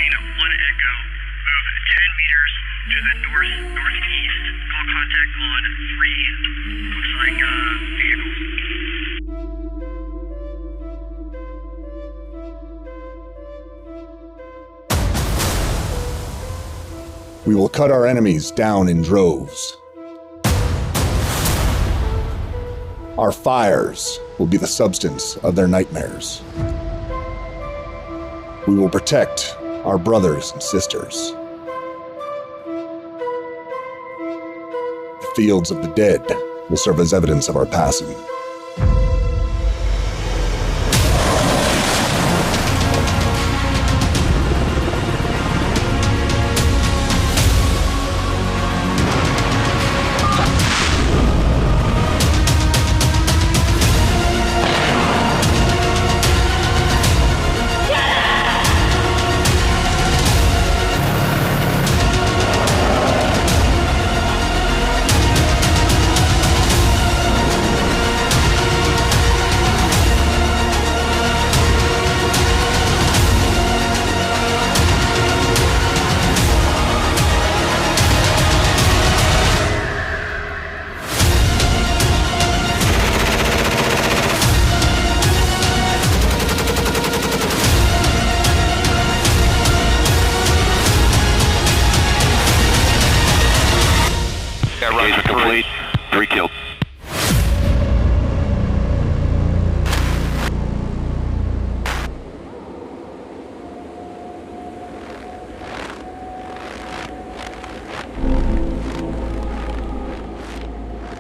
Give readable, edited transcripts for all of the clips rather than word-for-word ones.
Marine 1 Echo, move 10 meters to the northeast. Call contact on 3. Looks like vehicles. We will cut our enemies down in droves. Our fires will be the substance of their nightmares. We will protect our brothers and sisters. The fields of the dead will serve as evidence of our passing. Engagement complete. 3 killed.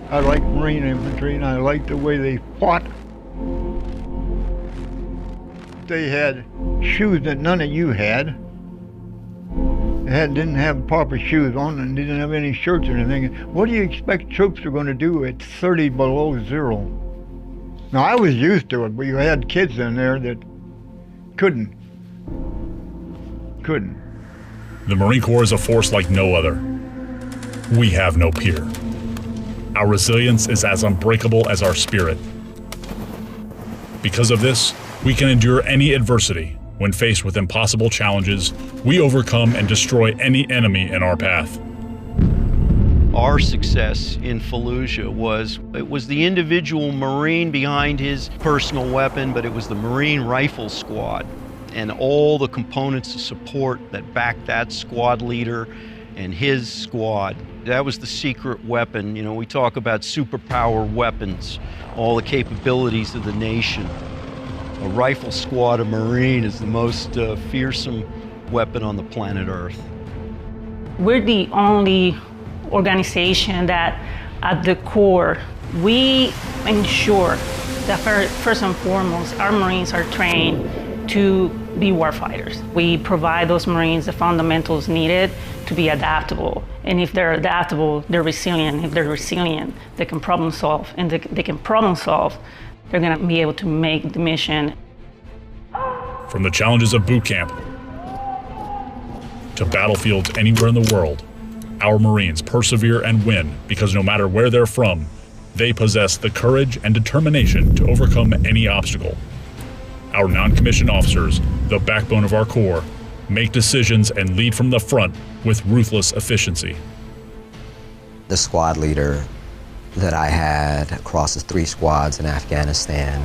I like Marine infantry, and I like the way they fought. They had shoes that none of you had. They didn't have proper shoes on and didn't have any shirts or anything. What do you expect troops are going to do at 30 below zero? Now, I was used to it, but you had kids in there that couldn't. The Marine Corps is a force like no other. We have no peer. Our resilience is as unbreakable as our spirit. Because of this, we can endure any adversity. When faced with impossible challenges, we overcome and destroy any enemy in our path. Our success in Fallujah was the individual Marine behind his personal weapon, but it was the Marine Rifle Squad and all the components of support that backed that squad leader and his squad. That was the secret weapon. You know, we talk about superpower weapons, all the capabilities of the nation. A rifle squad of Marine is the most fearsome weapon on the planet Earth. We're the only organization that at the core, we ensure that first and foremost, our Marines are trained to be warfighters. We provide those Marines the fundamentals needed to be adaptable. And if they're adaptable, they're resilient. If they're resilient, they can problem solve. And they can problem solve, they're gonna be able to make the mission. From the challenges of boot camp to battlefields anywhere in the world, our Marines persevere and win because no matter where they're from, they possess the courage and determination to overcome any obstacle. Our non-commissioned officers, the backbone of our Corps, make decisions and lead from the front with ruthless efficiency. The squad leader that I had across the 3 squads in Afghanistan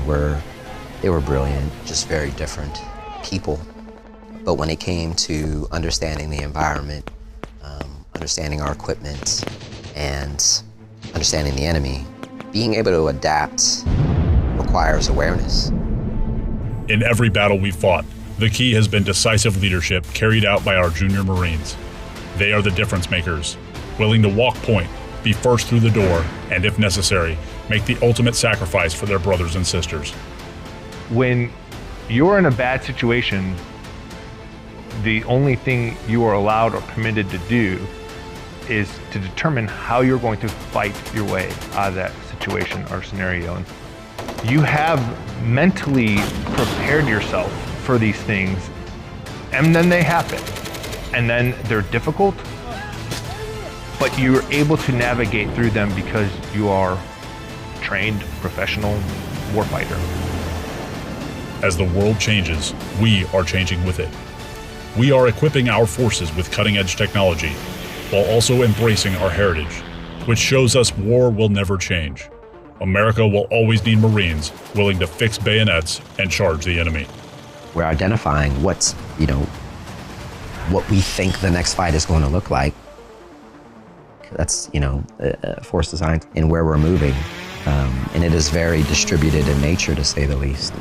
they were brilliant, just very different people. But when it came to understanding the environment, understanding our equipment, and understanding the enemy, being able to adapt requires awareness. In every battle we fought, the key has been decisive leadership carried out by our junior Marines. They are the difference makers, willing to walk point, be first through the door, and if necessary, make the ultimate sacrifice for their brothers and sisters. When you're in a bad situation, the only thing you are allowed or permitted to do is to determine how you're going to fight your way out of that situation or scenario. And you have mentally prepared yourself for these things, and then they happen. And then they're difficult, but you're able to navigate through them because you are a trained professional warfighter. As the world changes, we are changing with it. We are equipping our forces with cutting-edge technology, while also embracing our heritage, which shows us war will never change. America will always need Marines willing to fix bayonets and charge the enemy. We're identifying what's, what we think the next fight is going to look like. That's, force design and where we're moving. And it is very distributed in nature, to say the least.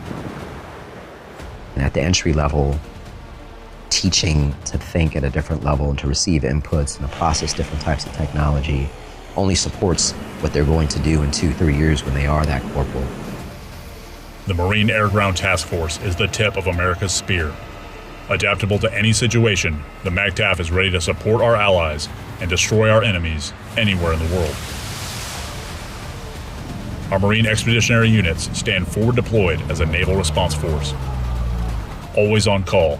And at the entry level, teaching to think at a different level and to receive inputs and to process different types of technology only supports what they're going to do in 2-3 years when they are that corporal. The Marine Air Ground Task Force is the tip of America's spear. Adaptable to any situation, the MAGTF is ready to support our allies and destroy our enemies anywhere in the world. Our Marine Expeditionary Units stand forward deployed as a naval response force, always on call,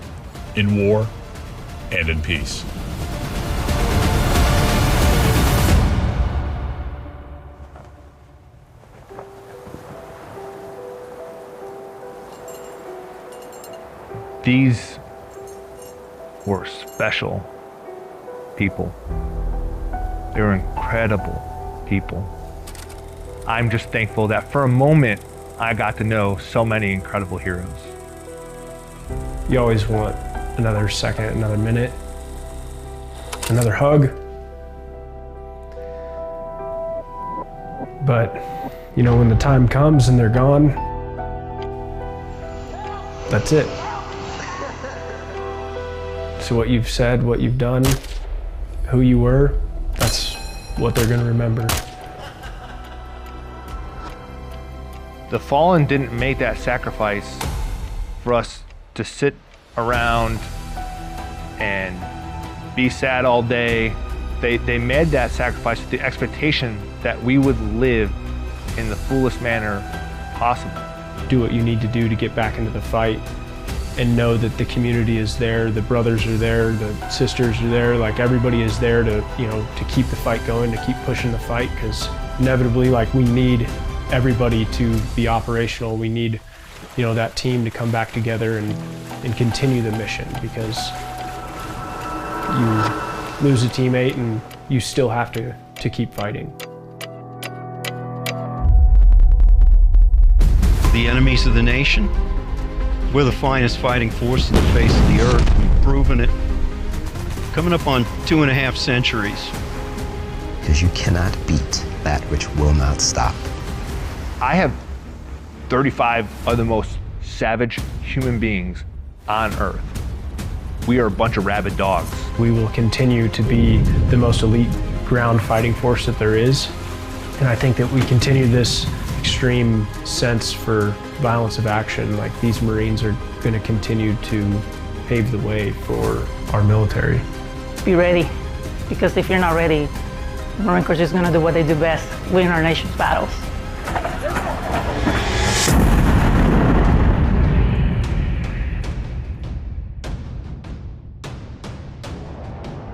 in war and in peace. These were special people. They were incredible people. I'm just thankful that for a moment I got to know so many incredible heroes. You always want another second, another minute, another hug. But, when the time comes and they're gone, that's it. So what you've said, what you've done, who you were, that's what they're going to remember. The fallen didn't make that sacrifice for us to sit around and be sad all day. They made that sacrifice with the expectation that we would live in the fullest manner possible. Do what you need to do to get back into the fight and know that the community is there, the brothers are there, the sisters are there, like everybody is there to, to keep the fight going, to keep pushing the fight, because inevitably, we need everybody to be operational. We need, that team to come back together and continue the mission, because you lose a teammate and you still have to keep fighting. The enemies of the nation? We're the finest fighting force on the face of the earth. We've proven it. Coming up on 2.5 centuries. Because you cannot beat that which will not stop. I have 35 of the most savage human beings on Earth. We are a bunch of rabid dogs. We will continue to be the most elite ground fighting force that there is. And I think that we continue this extreme sense for violence of action. These Marines are going to continue to pave the way for our military. Be ready, because if you're not ready, the Marine Corps is going to do what they do best, win our nation's battles.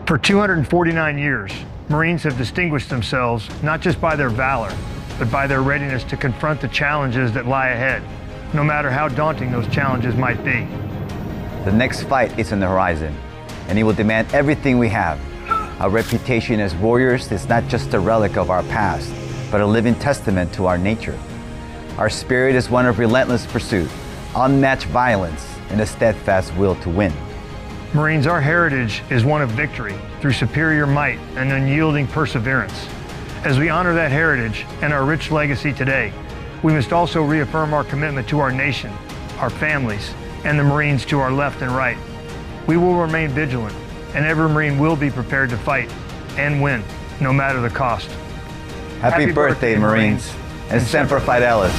For 249 years, Marines have distinguished themselves not just by their valor, but by their readiness to confront the challenges that lie ahead, no matter how daunting those challenges might be. The next fight is on the horizon, and it will demand everything we have. Our reputation as warriors is not just a relic of our past, but a living testament to our nature. Our spirit is one of relentless pursuit, unmatched violence, and a steadfast will to win. Marines, our heritage is one of victory through superior might and unyielding perseverance. As we honor that heritage and our rich legacy today, we must also reaffirm our commitment to our nation, our families, and the Marines to our left and right. We will remain vigilant, and every Marine will be prepared to fight and win, no matter the cost. Happy birthday, Marines, and Semper Fidelis.